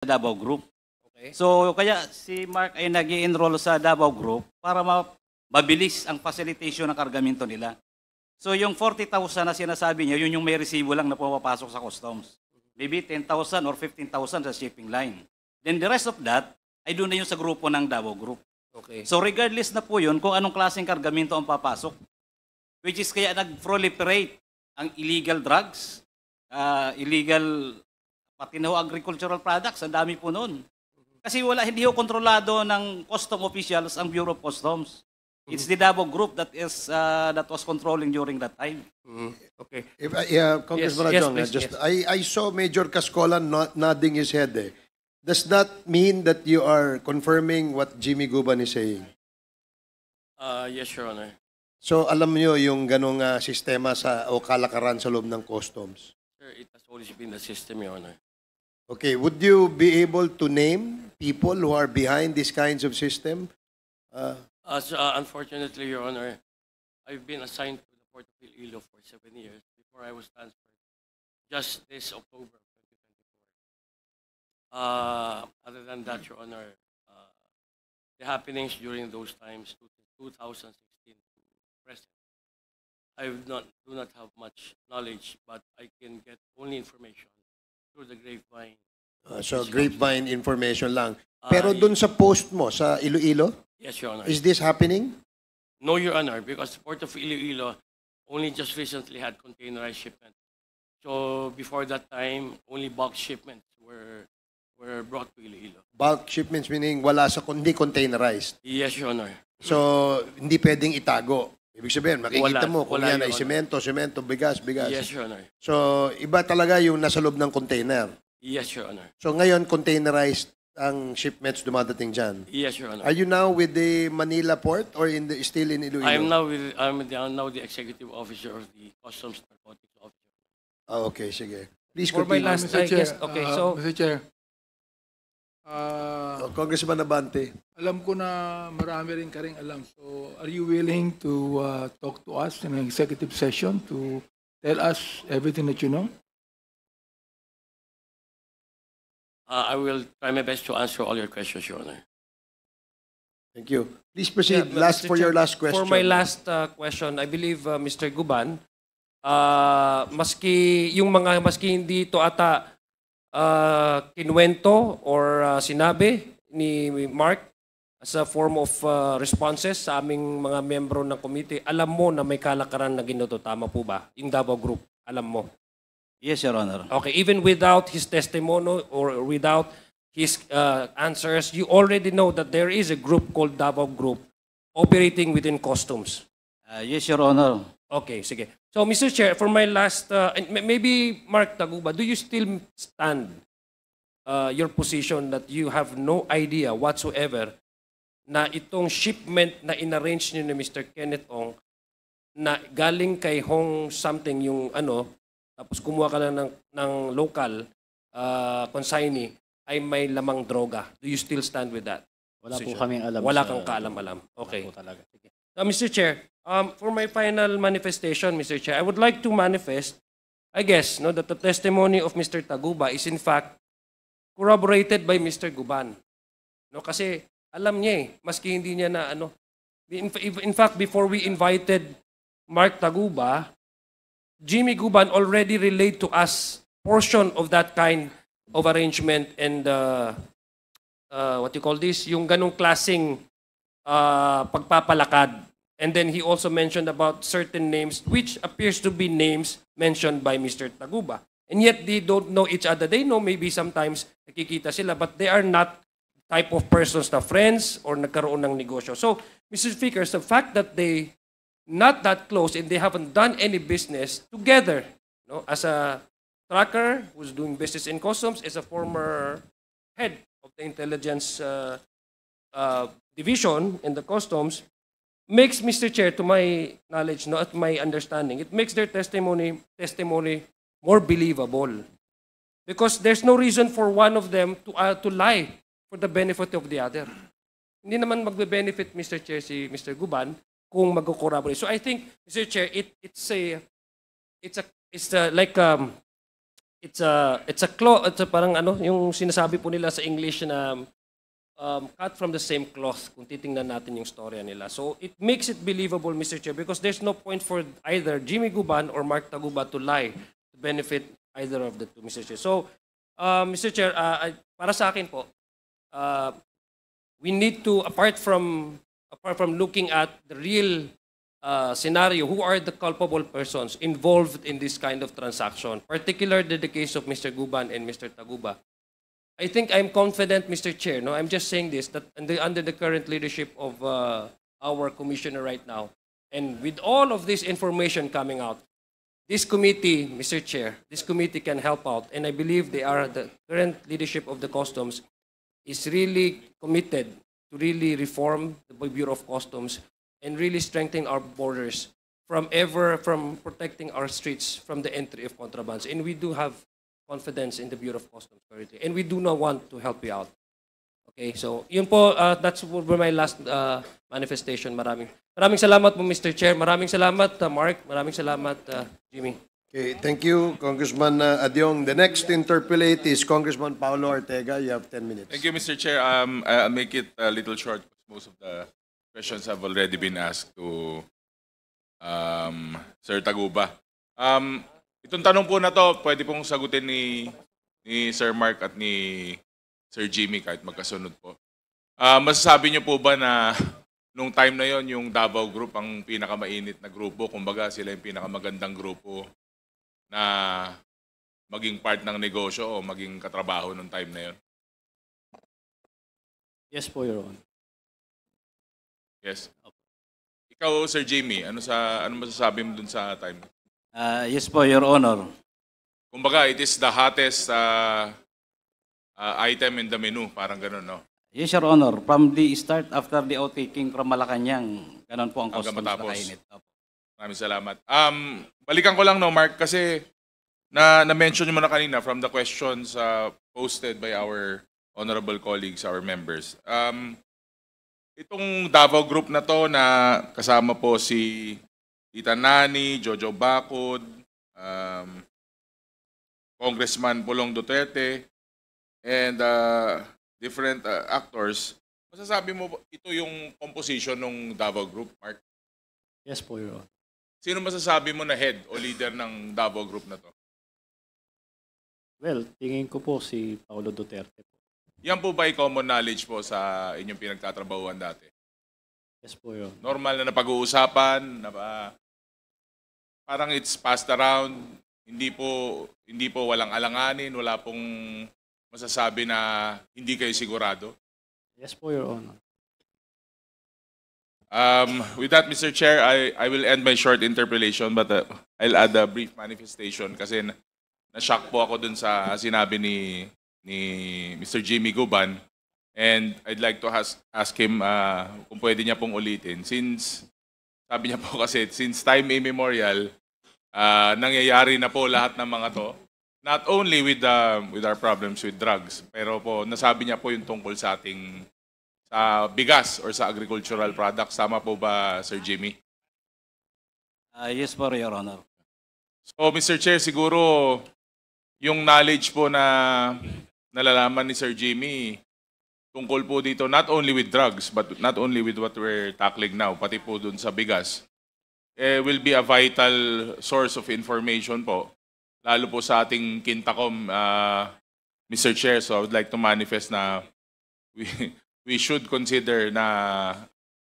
Davao Group. Okay. So kaya si Mark ay nag-i-enroll sa Davao Group para mabilis ang facilitation ng kargamento nila. So yung 40,000 na sinasabi niya, yun yung may resibo lang na pumapasok sa customs. Maybe 10,000 or 15,000 sa shipping line. Then the rest of that ay doon na yung sa grupo ng Davao Group. Okay. So regardless na po yun kung anong klaseng kargamento ang papasok, which is kaya nag-proliferate ang illegal drugs, illegal pati na agricultural products, ang dami po noon. Kasi hindi ho kontrolado ng custom officials ang Bureau of Customs. It's the Davao Group that was controlling during that time. Okay. Congressman Yes, Adjong, please, just yes. I saw Major Cascolan nodding his head. Does that mean that you are confirming what Jimmy Guban is saying? Yes, Your Honor. So alam niyo yung ganong sistema o kalakaran sa loob ng customs? Sir, it has always been the system, Your Honor. Okay, would you be able to name people who are behind these kinds of system? Unfortunately, Your Honor, I've been assigned to the Port of Iloilo for 7 years before I was transferred just this October of 2024. Other than that, Your Honor, the happenings during those times, 2016 to present, I do not have much knowledge, but I can get only information through the grapevine. So grapevine information lang. Pero dun sa post mo sa Iloilo, Yes, Your Honor. is this happening? No, Your Honor, because the Port of Iloilo only just recently had containerized shipment. So before that time, only bulk shipments were brought to Iloilo. Bulk shipments meaning wala sa hindi containerized. Yes, Your Honor. So hindi pwedeng itago. Ibig sabihin, makikita mo kung wala, yan ay Your semento, bigas. Yes, Your Honor. So iba talaga yung nasa loob ng container. Yes, Your Honor. So ngayon, containerized ang shipments dumadating dyan. Yes, Your Honor. Are you now with the Manila port or still in Iloilo? I'm now the executive officer of the Customs Narcotics Office. Okay, sige. Please For my continue. last, Mr. Chair, okay, so, Mr. Chair, Congressman Abante. alam ko na marami rin ka rin alam. So, are you willing to talk to us in an executive session to tell us everything that you know? I will try my best to answer all your questions, Your Honor. Thank you. Please proceed. Yeah, Mr. Your Chair, last question. For my last question, I believe Mr. Guban, maski hindi ito ata kinwento or sinabi ni Mark as a form of responses sa aming mga membro ng committee, alam mo na may kalakaran na ginto. Tama po ba? Yung Davao Group, alam mo? Yes, Your Honor. Okay, even without his testimony or without his answers, you already know that there is a group called Davao Group operating within customs. Yes, Your Honor. Okay, sige. So, Mr. Chair, for my last, maybe Mark Taguba, do you still stand your position that you have no idea whatsoever na itong shipment na inarrange niyo ni Mr. Kenneth Ong na galing kay Hong something yung tapos kumuha ka na ng local consignee ay may lamang droga. Do you still stand with that? Wala po kaming alam. Wala kang kaalam-alam. Okay. Wala po talaga. Now, Mr. Chair, for my final manifestation, Mr. Chair, I would like to manifest, I guess, that the testimony of Mr. Taguba is in fact corroborated by Mr. Guban. Kasi alam niya maski hindi niya na in fact, before we invited Mark Taguba, Jimmy Guban already relayed to us portion of that kind of arrangement and what you call this, yung ganong klaseng pagpapalakad. And then he also mentioned about certain names which appears to be names mentioned by Mr. Taguba. And yet they don't know each other. They know maybe sometimes nakikita sila but they are not type of persons na friends or nagkaroon ng negosyo. So, Mr. Speaker, the fact that they not that close and they haven't done any business together, as a tracker who's doing business in customs, as a former head of the intelligence division in the customs, makes, Mr. Chair, to my knowledge, at my understanding, it makes their testimony more believable. Because there's no reason for one of them to lie for the benefit of the other. Hindi naman magbe-benefit, Mr. Chair, si Mr. Guban kung mag-corroborate. So I think, Mr. Chair, it's like it's a parang ano, yung sinasabi po nila sa English na cut from the same cloth kung titingnan natin yung storya nila. So it makes it believable, Mr. Chair, because there's no point for either Jimmy Guban or Mark Taguba to lie to benefit either of the two, Mr. Chair. So, Mr. Chair, para sa akin po, we need to, apart from looking at the real scenario, who are the culpable persons involved in this kind of transaction, particularly the case of Mr. Guban and Mr. Taguba. I think I'm confident, Mr. Chair, no, I'm just saying this, that under the current leadership of our commissioner right now, and with all of this information coming out, this committee, Mr. Chair, this committee can help out, and I believe the current leadership of the Customs is really committed to really reform the Bureau of Customs and really strengthen our borders from protecting our streets from the entry of contrabands. And we do have confidence in the Bureau of Customs currently, and we do not want to help you out. Okay, so yun po, that's my last manifestation. Maraming salamat po, Mr. Chair. Maraming salamat, Mark. Maraming salamat, Jimmy. Okay, thank you, Congressman Adyong. The next interpellate is Congressman Paulo Ortega. You have 10 minutes. Thank you, Mr. Chair. I'll make it a little short because most of the questions have already been asked to Sir Taguba. Itong tanong po na to, pwede pong sagutin ni Sir Mark at ni Sir Jimmy kahit magkasunod po. Masasabi niyo po ba na nung time na yon yung Davao Group ang pinakamainit na grupo? Kumbaga sila yung pinakamagandang grupo na maging part ng negosyo o maging katrabaho nung time na yon? Yes po, Your Honor. Yes. Ikaw, Sir Jimmy, ano masasabi mo dun sa time? Yes po, Your Honor. Kumbaga, it is the hottest item in the menu, parang ganun, no? Yes, Your Honor. From the start, after the outtaking from Malacanang, ganun po ang Hanggang customs matapos. na kainit. Opo. Maraming salamat. Balikan ko lang, no, Mark, kasi na-mention mo na kanina from the questions posted by our honorable colleagues, our members. Itong Davao Group na to na kasama po si Tita Nani, Jojo Bacod, Congressman Pulong Duterte, and different actors. Masasabi mo ito yung composition ng Davao Group, Mark? Yes po, Your Honor. Sino masasabi mo na head o leader ng Davao Group na to? Well, tingin ko po si Paulo Duterte po. Yan po ba ay common knowledge po sa inyong pinagtatrabahuan dati? Yes po, Your Honor. Normal na napag-uusapan, parang it's passed around, hindi po walang alanganin, wala pong masasabi na hindi kayo sigurado. Yes po, Your Honor. With that, Mr. Chair, I will end my short interpellation, but I'll add a brief manifestation kasi na-shock po ako dun sa sinabi ni Mr. Jimmy Guban, and I'd like to ask him kung pwede niya pong ulitin. Since, sabi niya po kasi, since time immemorial, nangyayari na po lahat ng mga to, not only with our problems with drugs, pero po nasabi niya po yung tungkol sa ating sa bigas or sa agricultural products. Tama po ba, Sir Jimmy? Yes po, Your Honor. So, Mr. Chair, siguro yung knowledge po na nalalaman ni Sir Jimmy tungkol po dito, not only with drugs, but not only with what we're tackling now, pati po dun sa bigas, will be a vital source of information po, lalo po sa ating Quintacom, Mr. Chair. So I would like to manifest na we should consider na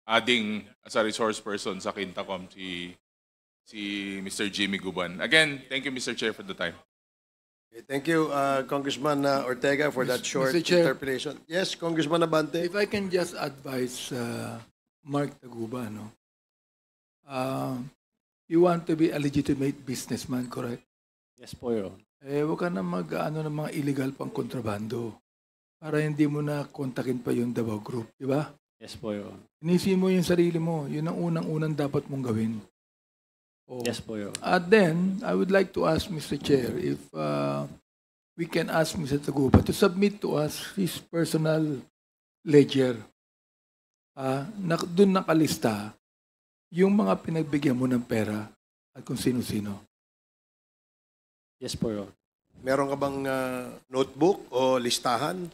adding as a resource person sa Quintacom si Mr. Jimmy Guban. Again, thank you, Mr. Chair, for the time. Okay, thank you, Congressman Ortega, for that short Mr. Chair. interpellation. Yes, Congressman Abante. If I can just advise Mark Taguba, no? You want to be a legitimate businessman, correct? Yes po, Your Honor. Huwag ka na mag-ano ng mga illegal pang kontrabando para hindi mo na kontakin pa yung Davao Group, di ba? Yes po, Your Honor. Inisipin mo yung sarili mo. Yun ang unang-unang dapat mong gawin. Oh. Yes po, Your Honor. At then, I would like to ask Mr. Chair if we can ask Mr. Taguba to submit to us his personal ledger. Doon nakalista yung mga pinagbigyan mo ng pera at kung sino-sino. Yes po, Your Honor. Meron ka bang notebook o listahan